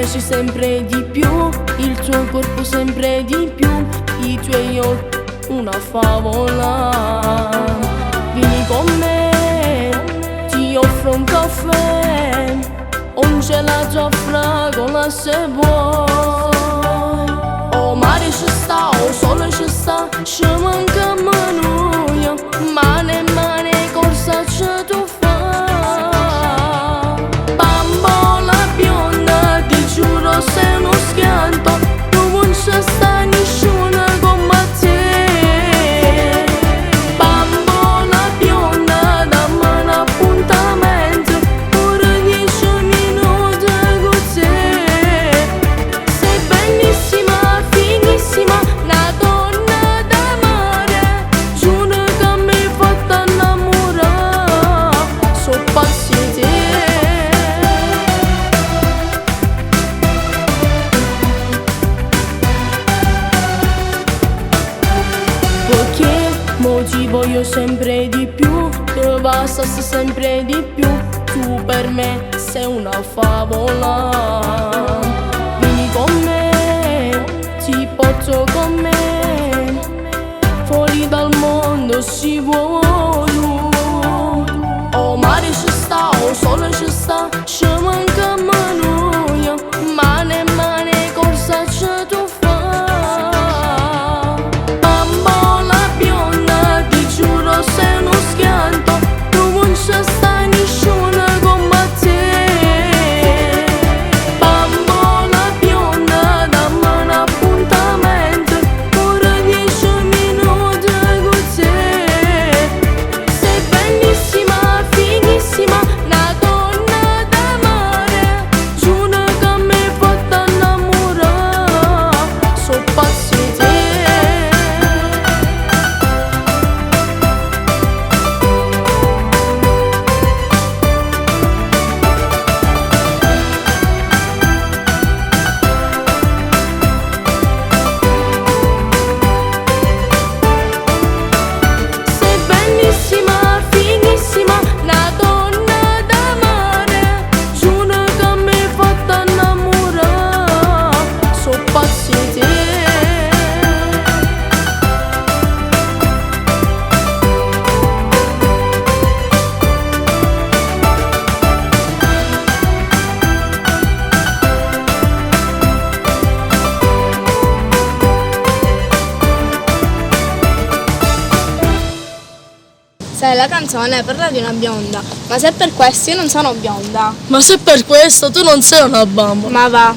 piaci sempre di più, il tuo corpo sempre di più, i tuoi occhi una favola. Vieni con me, ti offro un caffè, un gelato a fragola se vuoi. O mare ci sta, o sole ci sta, ci mancamo noi, mane e mane corsa ce tu fai. Bambola bionda, ti giuro sei uno schianto, tu non ci sta nessuno come te. Bambola bionda, dammi un appuntamento, pure 10 minuti con te. Sei bellissima, finissima, una donna d'amore, giuro che mi hai fatto innamorare, so pazzi di te. Perché mo ti voglio sempre di più, te basta sempre di più, tu per me sei una favola. Vieni con me, ti porto con me, fuori dal mondo si vuole. O mare ci sta, o sole ci sta, ci mancamo noi, mane e mane corsa ce tu fai. Bambola bionda, ti giuro sei uno schianto, tu non ci sta nessuno come te. Bambola bionda, dammi un appuntamento, pure 10 minuti con te. Sei bellissima, finissima, una donna d'amore, giuro che mi hai fatto innamorare, so pazzi di te. Sei bellissima, finissima, una donna d'amore, giuro che mi hai fatto innamorare, so pazzi di te. Sai, la canzone parla di una bionda, ma se per questo io non sono bionda. Ma se per questo tu non sei una bamba. Ma va.